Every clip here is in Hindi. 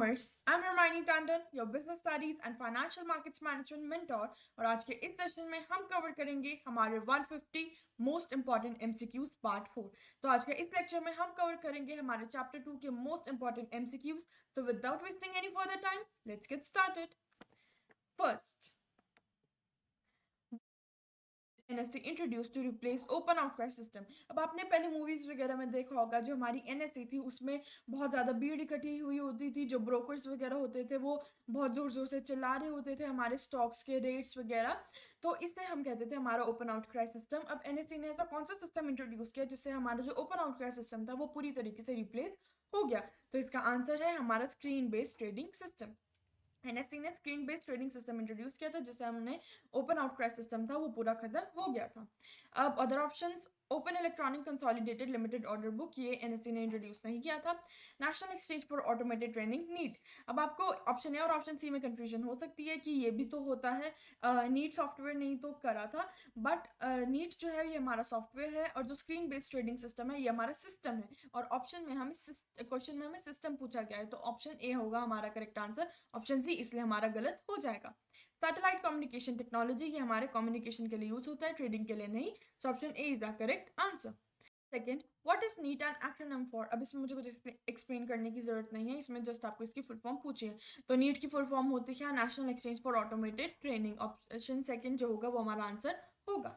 Commerce. I'm Hermione Tandon, your business studies and financial markets management mentor. और आज के इस सेशन में हम कवर करेंगे हमारे 150 मोस्ट इंपॉर्टेंट एमसीक्यूज पार्ट 4। तो आज के इस लेक्चर में हम कवर करेंगे हमारे चैप्टर 2 के most important MCQs. So without wasting any further time, let's get started. First, NSC introduce to replace open outcry system. अब आपने पहले मूवीज वगैरह में देखा होगा, जो हमारी एनएससी थी उसमें बहुत ज़्यादा भीड़ इकट्ठी हुई होती थी। जो ब्रोकर्स वगैरह होते थे वो बहुत ज़ोर ज़ोर से चिल्ला रहे होते थे हमारे स्टॉक्स के रेट्स वगैरह, तो इससे हम कहते थे हमारा ओपन आउटक्राई सिस्टम। अब एनएससी ने ऐसा कौन सा सिस्टम इंट्रोड्यूस किया जिससे हमारा जो ओपन आउटक्राई सिस्टम था वो पूरी तरीके से रिप्लेस हो गया? तो इसका आंसर है हमारा screen based trading system. NSC ने screen based trading system introduce किया था जिससे हमने ओपन आउटक्राई सिस्टम था वो पूरा खत्म हो गया था। अब other options, open electronic consolidated limited order book, ये एनएससी ने इंट्रोड्यूस नहीं किया था। National exchange for automated trading, NEAT. अब आपको ऑप्शन ए और ऑप्शन सी में कंफ्यूजन हो सकती है कि ये भी तो होता है, नीट सॉफ्टवेयर नहीं तो करा था, बट नीट जो है ये हमारा सॉफ्टवेयर है और जो स्क्रीन बेस्ड ट्रेडिंग सिस्टम है ये हमारा सिस्टम है। और ऑप्शन में हमें क्वेश्चन में हमें सिस्टम पूछा गया है, तो ऑप्शन ए होगा हमारा करेक्ट आंसर, ऑप्शन सी इसलिए हमारा गलत हो जाएगा। सैटेलाइट कम्युनिकेशन टेक्नोलॉजी, ये हमारे कम्युनिकेशन के लिए यूज होता है, ट्रेडिंग के लिए नहीं। So option A is the correct answer. Second, what is neat and acronym for? अब इसमें मुझे कुछ एक्सप्लेन करने की जरूरत नहीं है, इसमें जस्ट आपको इसकी फुल फॉर्म पूछिए। तो नीट की फुल फॉर्म होती है national exchange for automated training. Option second जो होगा वो हमारा आंसर होगा।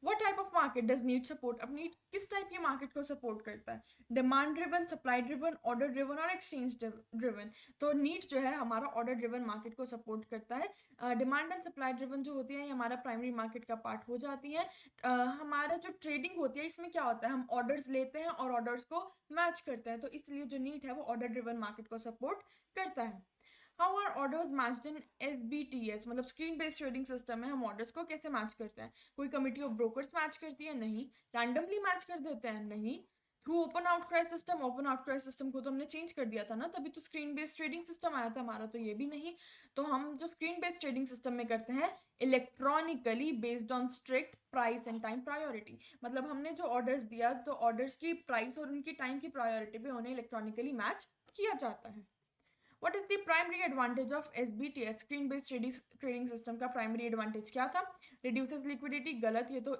What type of market does need support? अब नीट किस टाइप की मार्केट को सपोर्ट करता है? Demand driven, supply driven, order driven और एक्सचेंज ड्रिवन। तो नीट जो है हमारा ऑर्डर ड्रिवन मार्केट को सपोर्ट करता है। डिमांड एंड सप्लाई ड्रिवन जो होती है ये हमारा प्राइमरी मार्केट का पार्ट हो जाती है। हमारा जो ट्रेडिंग होती है इसमें क्या होता है, हम ऑर्डर्स लेते हैं और ऑर्डर्स को मैच करते हैं, तो इसलिए जो नीट है वो ऑर्डर ड्रिवन मार्केट को सपोर्ट करता है। How are orders matched in SBTS? मतलब स्क्रीन बेस्ड ट्रेडिंग सिस्टम में हम ऑर्डर्स को कैसे मैच करते हैं? कोई कमिटी ऑफ ब्रोकर्स मैच करती है? नहीं। रैंडमली मैच कर देते हैं? नहीं। Through open outcry system? Open outcry system को तो हमने चेंज कर दिया था ना, तभी तो स्क्रीन बेस्ड ट्रेडिंग सिस्टम आया था हमारा, तो ये भी नहीं। तो हम जो स्क्रीन बेस्ड ट्रेडिंग सिस्टम में करते हैं electronically based on strict price and time priority. मतलब हमने जो ऑर्डर्स दिया तो ऑर्डर्स की प्राइस और उनकी टाइम की प्रायोरिटी पे उन्हें इलेक्ट्रॉनिकली मैच किया जाता है। What is the primary advantage of SBTS? Screen based trading system का प्राइमरी एडवांटेज क्या था? रिड्यूसेस लिक्विडिटी, गलत। ये तो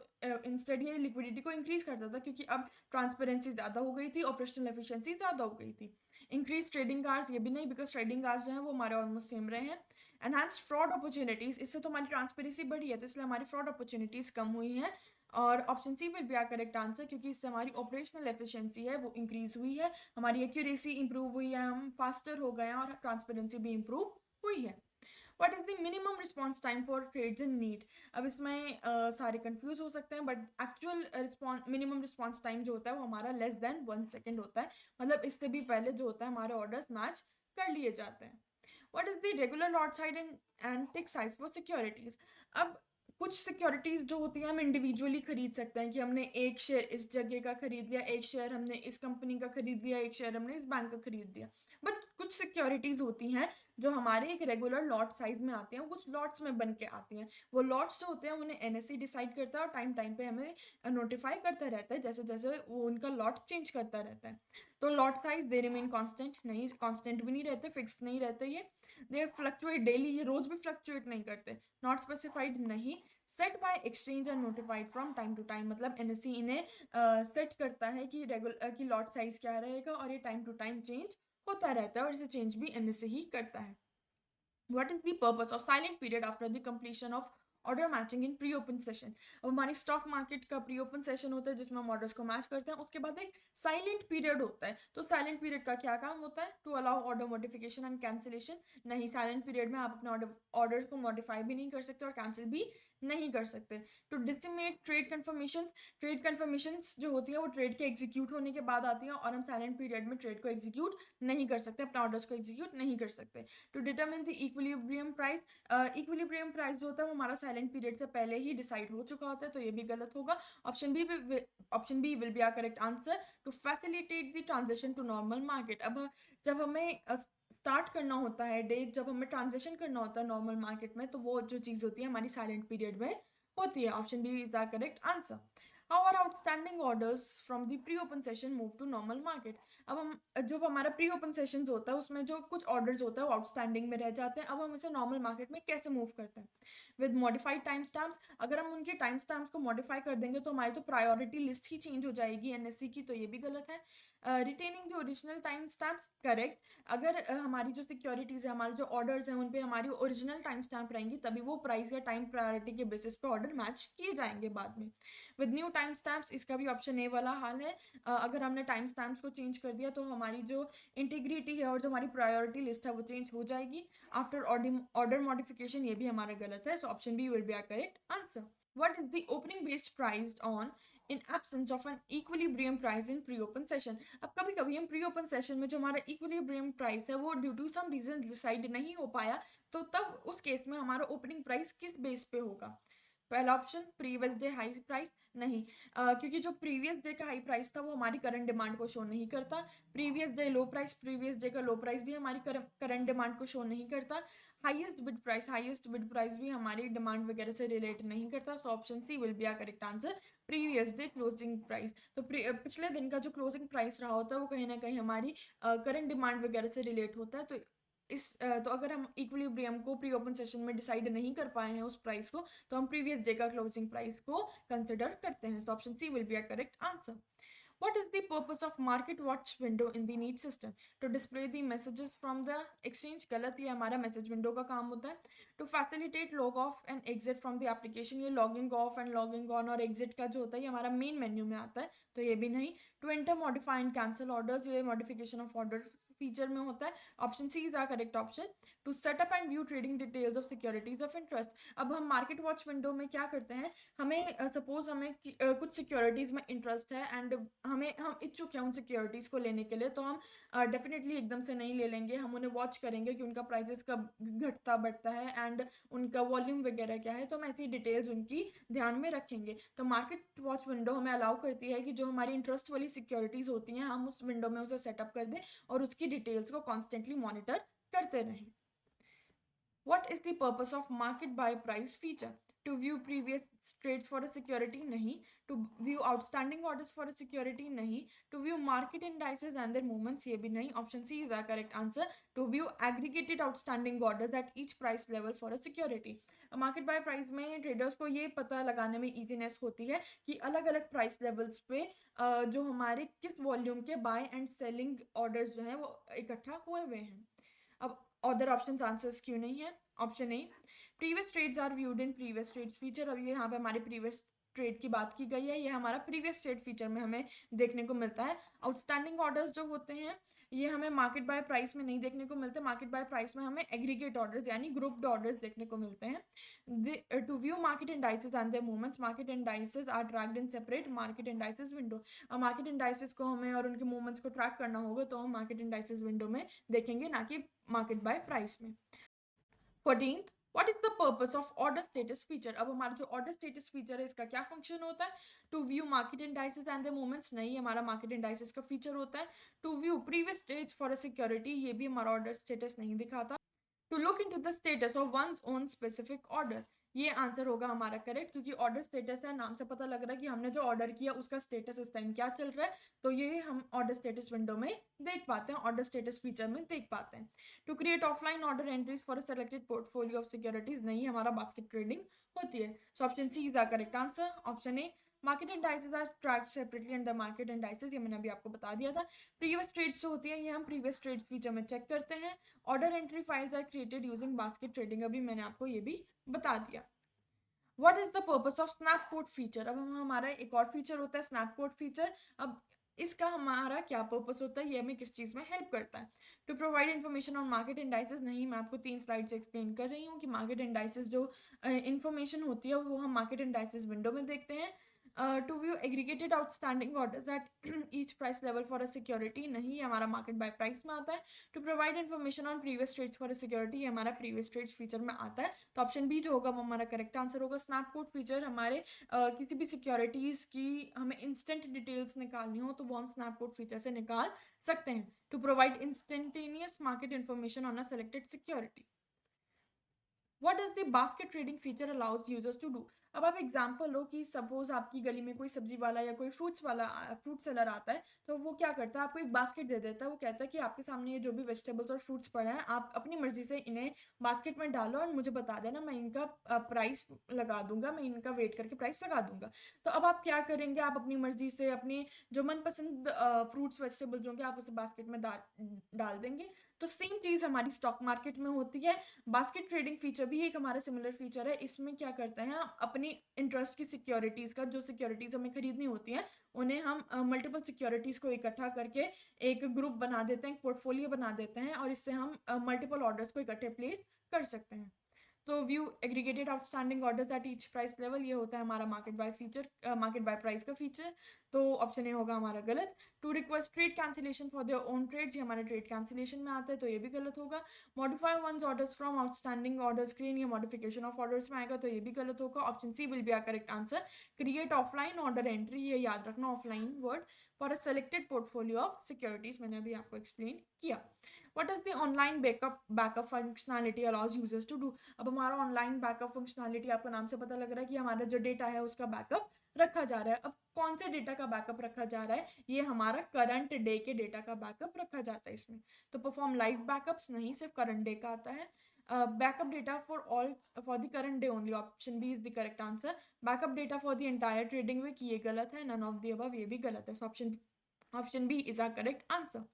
इंस्टेड ये लिक्विडिटी को इंक्रीज करता था क्योंकि अब ट्रांसपेरेंसी ज़्यादा हो गई थी, ऑपरेशनल एफिशिएंसी ज़्यादा हो गई थी। इंक्रीज ट्रेडिंग आवर्स, ये भी नहीं, बिकॉज ट्रेडिंग आवर्स जो है वो हमारे ऑलमोस्ट सेम रहे हैं। एनहांस्ड फ्रॉड अपॉर्चुनिटीज, इससे तो हमारी ट्रांसपेरेंसी बढ़ी है तो इसलिए हमारी फ्रॉड अपॉर्चुनिटीज कम हुई हैं। और option C will be our correct answer, क्योंकि इससे हमारी ऑपरेशनल एफिशिएंसी है वो इंक्रीज हुई है, हमारी एक्यूरेसी इंप्रूव हुई है, हम फास्टर हो गए हैं और ट्रांसपेरेंसी भी इंप्रूव हुई है। What is the minimum response time for trades in NEAT? अब इसमें सारे कंफ्यूज हो सकते हैं, but actual minimum response time जो होता है वो हमारा लेस देन 1 सेकेंड होता है। मतलब इससे भी पहले जो होता है हमारे ऑर्डर्स मैच कर लिए जाते हैं। What is the regular lot size and tick size for securities? अब कुछ सिक्योरिटीज जो होती हैं हम इंडिविजुअली खरीद सकते हैं कि हमने एक शेयर इस जगह का खरीद लिया, एक शेयर हमने इस कंपनी का खरीद लिया, एक शेयर हमने इस बैंक का खरीद लिया। बट कुछ सिक्योरिटीज होती हैं जो हमारे एक रेगुलर लॉट साइज में आती हैं, कुछ लॉट्स में बन के आती हैं। वो लॉट्स जो होते हैं उन्हें एनएससी डिसाइड करता है और टाइम टाइम पे हमें नोटिफाई करता रहता है जैसे जैसे वो उनका लॉट चेंज करता रहता है। तो lot size they remain constant, नहीं कांस्टेंट भी नहीं रहते, फिक्स नहीं रहते ये। दे फ्लक्चुएट डेली, ये रोज भी फ्लक्चुएट नहीं करते। नॉट स्पेसिफाइड, नहीं। Set by exchange and notified from time to time, मतलब एनएससी इन्हें सेट करता है कि रेगुलर की लॉट साइज क्या रहेगा और ये टाइम टू टाइम चेंज होता रहता है और इसे चेंज भी एनएससी ही करता है। What is the purpose of silent period after the completion of order matching in pre open session? अब हमारी स्टॉक मार्केट का प्री ओपन सेशन होता है जिसमें हम ऑर्डर्स को मैच करते हैं, उसके बाद एक साइलेंट पीरियड होता है। तो साइलेंट पीरियड का क्या काम होता है? To allow order modification and cancellation. नहीं, साइलेंट पीरियड में आप अपने ऑर्डर्स को मॉडिफाई भी नहीं कर सकते और कैंसिल भी नहीं कर सकते। To disseminate trade confirmations, trade confirmations जो होती हैं वो ट्रेड के एग्जीक्यूट होने के बाद आती हैं और हम साइलेंट पीरियड में ट्रेड को एग्जीक्यूट नहीं कर सकते, अपने ऑर्डर्स को एग्जीक्यूट नहीं कर सकते। To determine the equilibrium price, equilibrium price जो होता है वो हमारा साइलेंट पीरियड से पहले ही डिसाइड हो चुका होता है, तो ये भी गलत होगा। Option B will be our correct answer. To facilitate the transition to normal market, अब जब हमें स्टार्ट करना होता है डे, जब हमें ट्रांजिशन करना होता है नॉर्मल मार्केट में, तो वो जो चीज़ होती है हमारी साइलेंट पीरियड में होती है। Option B is the correct answer. How are outstanding orders from the pre open session move to normal market. अब हम जो हमारा प्री ओपन सेशन होता है उसमें जो कुछ ऑर्डर्स होता है वो आउटस्टैंडिंग में रह जाते हैं, अब हम उसे नॉर्मल मार्केट में कैसे मूव करते हैं। विद मॉडिफाइड टाइम स्टैम्प्स, अगर हम उनके टाइम स्टैम्प्स को मॉडिफाई कर देंगे तो हमारी तो प्रायोरिटी लिस्ट ही चेंज हो जाएगी एनएससी की, तो ये भी गलत है। Retaining the original time stamps, correct. अगर हमारी जो सिक्योरिटीज़ है, हमारे जो ऑर्डर्स हैं, उन पे हमारी ओरिजिनल टाइम स्टैम्प रहेंगी तभी वो प्राइस या टाइम प्रायोरिटी के बेसिस पे ऑर्डर मैच किए जाएंगे बाद में। विद न्यू टाइम स्टैम्प्स, इसका भी ऑप्शन ए वाला हाल है। अगर हमने टाइम स्टैम्प्स को चेंज कर दिया तो हमारी जो इंटीग्रिटी है और जो हमारी प्रायोरिटी लिस्ट है वो चेंज हो जाएगी आफ्टर ऑर्डर मॉडिफिकेशन, ये भी हमारा गलत है, so option B will be our correct answer. What is the opening based priced on in absence of an equilibrium price in pre-open session। अब कभी कभी हम प्री ओपन सेशन में जो हमारा इक्विलिब्रियम प्राइस है वो due to some reason decide नहीं हो पाया, तो तब उस केस में हमारा ओपनिंग प्राइस किस बेस पे होगा। पहला option previous day high price, नहीं, क्योंकि जो प्रीवियस डे का हाई प्राइस था वो हमारी करंट डिमांड को शो नहीं करता। प्रीवियस डे लो प्राइस, प्रीवियस डे का लो प्राइस भी हमारी करंट डिमांड को शो नहीं करता। हाईएस्ट बिड प्राइस भी हमारी डिमांड वगैरह से रिलेट नहीं करता, so option C will be a correct answer, previous day closing price. तो पिछले दिन का जो क्लोजिंग प्राइस रहा होता है वो कहीं ना कहीं हमारी करंट डिमांड वगैरह से रिलेट होता है, तो अगर हम इक्विलिब्रियम को प्री ओपन सेशन में डिसाइड नहीं कर पाए हैं उस प्राइस को, तो हम प्रीवियस डे का क्लोजिंग प्राइस को कंसिडर करते हैं, तो option C will be a correct answer. What is the purpose of market watch window in the need system? To display the messages from the exchange, गलत, ये हमारा मैसेज विंडो का काम होता है। To facilitate log off and exit from the application, ये logging off and logging on और एग्जिट का जो होता है ये हमारा मेन मेन्यू में आता है, तो ये भी नहीं। To enter modify and cancel orders, ये मॉडिफिकेशन ऑफ ऑर्डर फीचर में होता है, option C is a correct option. To set up and view trading details of securities of interest, अब हम मार्केट वॉच विंडो में क्या करते हैं, हमें सपोज हमें कुछ सिक्योरिटीज़ में इंटरेस्ट है एंड हम इच्छुक हैं उन सिक्योरिटीज़ को लेने के लिए, तो हम डेफिनेटली एकदम से नहीं ले लेंगे, हम उन्हें वॉच करेंगे कि उनका प्राइजेस कब घटता बढ़ता है एंड उनका वॉल्यूम वगैरह क्या है, तो हम ऐसी डिटेल्स उनकी ध्यान में रखेंगे। तो मार्केट वॉच विंडो हमें अलाउ करती है कि जो हमारी इंटरेस्ट वाली सिक्योरिटीज़ होती हैं हम उस विंडो में उसे सेटअप कर दें और उसकी डिटेल्स को कॉन्स्टेंटली मॉनिटर करते रहें। What is the purpose of market buy price feature? To view previous trades for a security, नहीं. To view outstanding orders for a security, नहीं. To view market indices and their movements, ये भी नहीं. Option C is our correct answer. To view aggregated outstanding orders at each price level for a security. Market by price में ट्रेडर्स को ये पता लगाने में इजीनेस होती है कि अलग अलग प्राइस लेवल्स पे जो हमारे किस वॉल्यूम के बाय एंड सेलिंग ऑर्डर्स जो हैं वो इकट्ठा हुए हुए हैं। अब अदर ऑप्शन आंसर्स क्यों नहीं है, option A previous trades are viewed in previous trades feature, अब ये यहाँ पे हमारे प्रीवियस ट्रेड की बात की गई है, ये हमारा प्रीवियस ट्रेड फीचर में हमें देखने को मिलता है। आउटस्टैंडिंग ऑर्डर्स जो होते हैं ये हमें मार्केट बाय प्राइस में नहीं देखने को मिलते, मार्केट बाय प्राइस में हमें एग्रीगेट ऑर्डर्स यानी ग्रुप्ड ऑर्डर्स देखने को मिलते हैं। To view market indices and their movements, market indices are tracked in separate market indices window, market indices को हमें और उनके मूवमेंट्स को ट्रैक करना होगा तो हम मार्केट इंडाइसेस विंडो में देखेंगे, ना कि मार्केट बाय प्राइस में। 14th, what is the purpose of order status feature, अब हमारा जो ऑर्डर स्टेटस फीचर है इसका क्या फंक्शन होता है। To view market indices and the movements, नहीं, हमारा मार्केट इंडाइसेस का फीचर होता है। To view previous stage for a security, ये भी हमारा ऑर्डर स्टेटस नहीं दिखाता। To look into the status of one's own specific order, ये आंसर होगा हमारा करेक्ट, क्योंकि ऑर्डर स्टेटस है, नाम से पता लग रहा है कि हमने जो ऑर्डर किया उसका स्टेटस इस टाइम क्या चल रहा है, तो ये हम ऑर्डर स्टेटस विंडो में देख पाते हैं, ऑर्डर स्टेटस फीचर में देख पाते हैं। To create offline order entries for a selected portfolio of securities, नहीं, हमारा बास्केट ट्रेडिंग होती है, so option C is the correct answer. Option A market indices are tracked separately under market indices, ये मैंने अभी आपको बता दिया था। प्रीवियस ट्रेड्स जो होती है ये हम प्रीवियस ट्रेड्स फीचर में चेक करते हैं। Order entry files are created using basket trading, अभी मैंने आपको ये भी बता दिया। What is the purpose of snap code feature, अब हमारा एक और फीचर होता है स्नैप कोड फीचर, अब इसका हमारा क्या पर्पस होता है, ये हमें किस चीज़ में हेल्प करता है। To provide information on market indices, नहीं, मैं आपको 3 स्लाइड से एक्सप्लेन कर रही हूँ कि मार्केट इंडाइसेस जो इन्फॉर्मेशन होती है वो हम मार्केट इंडाइसेस विंडो में देखते हैं। To view aggregated outstanding orders at each price level for a security, नहीं, हमारा मार्केट बाय प्राइस में आता है। To provide information on previous trades for a security, ये हमारा प्रीवियस ट्रेड्स फीचर में आता है, तो ऑप्शन बी जो होगा वो हमारा करेक्ट आंसर होगा। स्नैप कोड फीचर हमारे किसी भी सिक्योरिटीज़ की हमें इंस्टेंट डिटेल्स निकालनी हो तो वो हम स्नैप कोड फीचर से निकाल सकते हैं। To provide instantaneous market information on a selected security. What does the basket trading feature allows users to do. अब आप एग्जांपल लो कि सपोज आपकी गली में कोई सब्जी वाला या कोई फ्रूट सेलर आता है, तो वो क्या करता है, आपको एक बास्केट दे देता है। वो कहता है कि आपके सामने ये जो भी वेजिटेबल्स और फ्रूट्स पड़े हैं, आप अपनी मर्जी से इन्हें बास्केट में डालो और मुझे बता देना, मैं इनका प्राइस लगा दूंगा, मैं इनका वेट करके प्राइस लगा दूंगा। तो अब आप क्या करेंगे, आप अपनी मर्जी से अपनी जो मनपसंद फ्रूट्स वेजिटेबल्स होंगे आप उसे बास्केट में डाल देंगे। तो सेम चीज़ हमारी स्टॉक मार्केट में होती है। बास्केट ट्रेडिंग फीचर भी एक हमारा सिमिलर फीचर है। इसमें क्या करते हैं, अपनी इंटरेस्ट की सिक्योरिटीज़ का, जो सिक्योरिटीज़ हमें खरीदनी होती हैं, उन्हें हम मल्टीपल सिक्योरिटीज़ को इकट्ठा करके एक ग्रुप बना देते हैं, एक पोर्टफोलियो बना देते हैं, और इससे हम मल्टीपल ऑर्डर्स को इकट्ठे प्लेस कर सकते हैं। To view aggregated outstanding orders at each price level, ये होता है हमारा मार्केट बाय प्राइस का फीचर। तो ऑप्शन ए होगा हमारा गलत। To request trade cancellation for their own trades, ये हमारे ट्रेड कैंसिलेशन में आता है, तो ये भी गलत होगा। Modify one's orders from outstanding order screen, ये मॉडिफिकेशन ऑफ ऑर्डर्स में आएगा, तो ये भी गलत होगा। Option C will be our correct answer. Create offline order entry, ये याद रखना, offline word, for a selected portfolio of securities, मैंने अभी आपको एक्सप्लेन किया। What does the online backup functionality allows users to do। अब हमारा ऑनलाइन बैकअप फंक्शनैलिटी, आपको नाम से पता लग रहा है कि हमारा जो डेटा है उसका बैकअप रखा जा रहा है। अब कौन से डेटा का बैकअप रखा जा रहा है, ये हमारा करंट डे के डेटा का बैकअप रखा जाता है इसमें। तो परफॉर्म लाइव बैकअप्स नहीं, सिर्फ करंट डे का आता है। Backup data for the current day only, option B is the correct answer. Backup data for the entire trading week, ये गलत है। नन ऑफ द अबव, ये भी गलत है। Option B is our correct answer.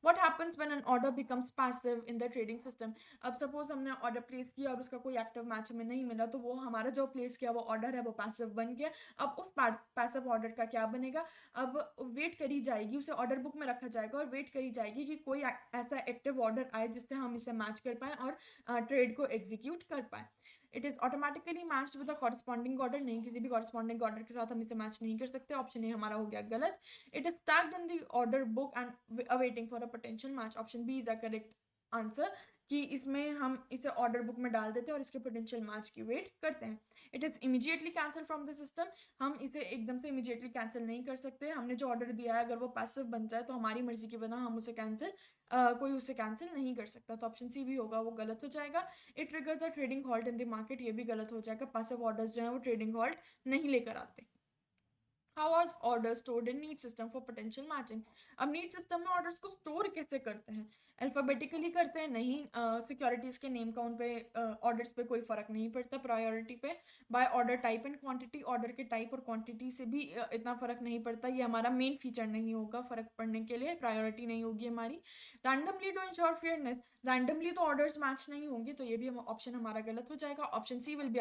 What happens when an order becomes passive in the trading system। अब सपोज हमने ऑर्डर प्लेस किया और उसका कोई एक्टिव मैच हमें नहीं मिला, तो वो हमारा जो प्लेस किया वो ऑर्डर है वो पैसिव बन गया। अब उस पैसिव ऑर्डर का क्या बनेगा, अब वेट करी जाएगी, उसे ऑर्डर बुक में रखा जाएगा और वेट करी जाएगी कि कोई ऐसा एक्टिव ऑर्डर आए जिससे हम इसे मैच कर पाएँ और ट्रेड को एग्जीक्यूट कर पाएँ। It is automatically match with the corresponding order, नहीं, किसी भी कॉरस्पॉन्डिंग ऑर्डर के साथ हम इसे मैच नहीं कर सकते। ऑप्शन ए हमारा हो गया गलत। It is tagged in the order book and awaiting for a potential match, option B is a correct answer, कि इसमें हम इसे ऑर्डर बुक में डाल देते हैं और इसके पोटेंशियल मैच की वेट करते हैं। It is immediately cancel from the system, हम इसे एकदम से इमीडिएटली कैंसिल नहीं कर सकते। हमने जो ऑर्डर दिया है अगर वो पैसिव बन जाए तो हमारी मर्जी के बिना हम उसे कोई उसे कैंसिल नहीं कर सकता। तो ऑप्शन सी भी होगा, वो गलत हो जाएगा। It triggers a trading halt in the market, ये भी गलत हो जाएगा। पैसिव ऑर्डर्स जो है वो ट्रेडिंग हॉल्ट नहीं लेकर आते। How are order stored in NEAT system for potential matching. अब नीड सिस्टम में ऑर्डर्स को स्टोर कैसे करते हैं, अल्फ़ाबेटिकली करते हैं, नहीं, सिक्योरिटीज़ के नेम काउंट पे ऑर्डर्स पे कोई फ़र्क नहीं पड़ता, प्रायोरिटी पे। By order type and quantity, order के टाइप और क्वांटिटी से भी इतना फ़र्क नहीं पड़ता, ये हमारा मेन फीचर नहीं होगा फ़र्क पड़ने के लिए, प्रायोरिटी नहीं होगी हमारी। Randomly to ensure fairness, randomly तो ऑर्डर्स मैच नहीं होंगे, तो ये भी ऑप्शन हमारा गलत हो जाएगा। Option C will be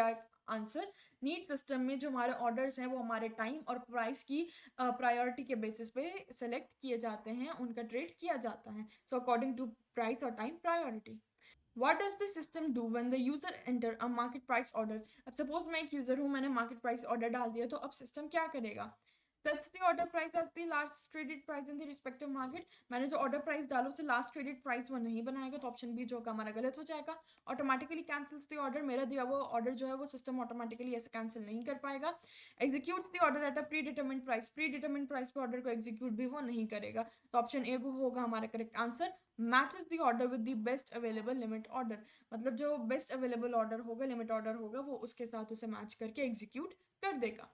answer. NEAT system में जो हमारे ऑर्डर्स हैं वो हमारे टाइम और प्राइस की प्रायोरिटी के बेसिस पे सेलेक्ट किए जाते हैं, उनका ट्रेड किया जाता है, सो अकॉर्डिंग टू प्राइस और time priority. What does the system do when the user enter a market price order। अब सपोज मैं एक यूजर हूँ, मैंने मार्केट प्राइस ऑर्डर डाल दिया, तो अब सिस्टम क्या करेगा, sets the order price as the last traded price in the respective market। मैंने जो ऑर्डर प्राइस डाला उसे लास्ट ट्रेडेड प्राइस वो नहीं बनाएगा, तो ऑप्शन बी जो होगा हमारा गलत हो जाएगा। ऑटोमेटिकली कैंसिल्स द ऑर्डर, मेरा दिया वो ऑर्डर जो है वो सिस्टम ऑटोमेटिकली ऐसे कैंसिल नहीं कर पाएगा। Execute the order at a pre determined price, pre determined price पर ऑर्डर को एग्जीक्यूट भी वो नहीं करेगा, तो ऑप्शन ए होगा हमारा correct answer. Matches the order with the best available limit order, मतलब जो बेस्ट अवेलेबल ऑर्डर होगा, लिमिट ऑर्डर होगा, वो उसके साथ उसे मैच करके एग्जीक्यूट कर देगा।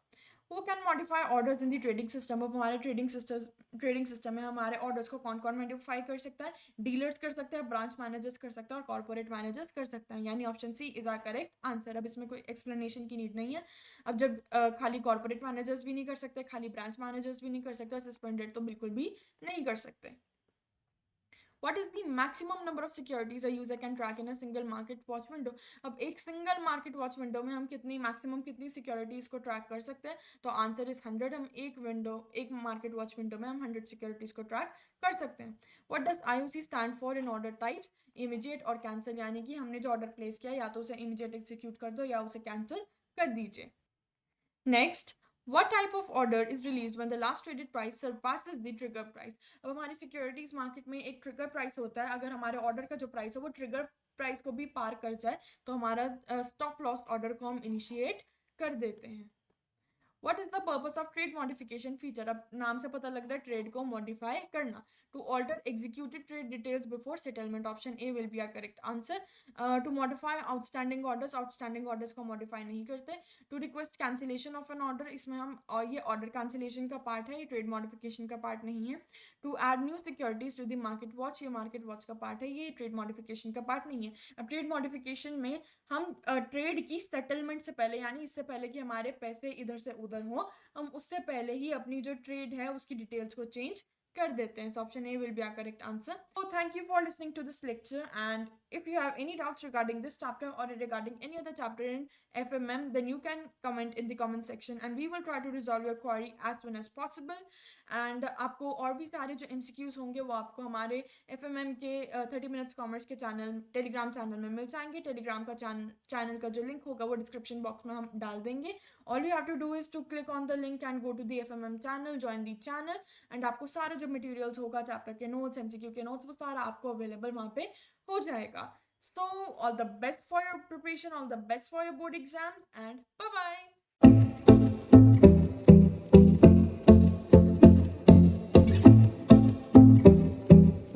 Who can modify orders in the trading system। अब हमारे ट्रेडिंग सिस्टम में हमारे ऑर्डर्स को कौन कौन मॉडिफाई कर सकता है, डीलर्स कर सकते हैं, ब्रांच मैनेजर्स कर सकते हैं और कॉर्पोरेट मैनेजर्स कर सकते हैं, यानी option C is our correct answer. अब इसमें कोई एक्सप्लेनेशन की नीड नहीं है। अब जब खाली कॉर्पोरेट मैनेजर्स भी नहीं कर सकते, खाली ब्रांच मैनेजर्स भी नहीं कर सकते, सस्पेंडेड तो बिल्कुल भी नहीं कर सकते। What is the maximum number of securities a user can track in a single market watch window। अब एक सिंगल मार्केट वॉच विंडो में हम कितनी सिक्योरिटीज को ट्रैक कर सकते हैं, तो आंसर इज 100। हम एक मार्केट वॉच विंडो में हम 100 सिक्योरिटीज को ट्रैक कर सकते हैं। What does IOC stand for in order types, immediate और कैंसिल, यानी कि हमने जो ऑर्डर प्लेस किया या तो उसे इमीडिएट एग्जीक्यूट कर दो या उसे कैंसिल कर दीजिए। Next, what type of order is released when the last traded price surpasses the trigger price। अब हमारी सिक्योरिटीज मार्केट में एक ट्रिगर प्राइस होता है, अगर हमारे ऑर्डर का जो प्राइस है वो ट्रिगर प्राइस को भी पार कर जाए तो हमारा स्टॉप लॉस ऑर्डर को हम इनिशिएट कर देते हैं। What is the purpose of trade modification feature? अब नाम से पता लग रहा है ट्रेड को मॉडिफाई करना। To alter executed trade details before settlement, option A will be our correct answer. To modify outstanding orders को मॉडिफाई नहीं करते। To request cancellation of an order, इसमें हम और ये ऑर्डर कैंसिलेशन का पार्ट है, ये ट्रेड मॉडिफिकेशन का पार्ट नहीं है। To add new securities to the market watch, ये मार्केट वॉच का पार्ट है, ये ट्रेड मॉडिफिकेशन का पार्ट नहीं है। अब ट्रेड मॉडिफिकेशन में हम ट्रेड की सेटलमेंट से पहले, यानी इससे पहले कि हमारे पैसे इधर से उधर हो, हम उससे पहले ही अपनी जो ट्रेड है उसकी डिटेल्स को चेंज कर देते हैं। Option A will be our correct answer. So thank you for listening to this lecture, and if you have any doubts regarding this chapter or regarding any other chapter in FMM, then you can comment in the comment section and we will try to resolve your query as soon as possible. And आपको और भी सारे जो MCQs होंगे वो आपको हमारे FMM के 30 minutes commerce के चैनल टेलीग्राम चैनल में मिल जाएंगे। टेलीग्राम का चैनल का जो लिंक होगा वो डिस्क्रिप्शन बॉक्स में हम डाल देंगे। All you have to do is to click on the link and go to the FMM चैनल, ज्वाइन द चैनल, एंड आपको सारे जो मटेरियल्स होगा चैप्टर के नोट्स, MCQ के नोट्स, वो सारा आपको अवेलेबल वहाँ पे हो जाएगा। So all the best for your preparation, all the best for your board exams, and bye bye.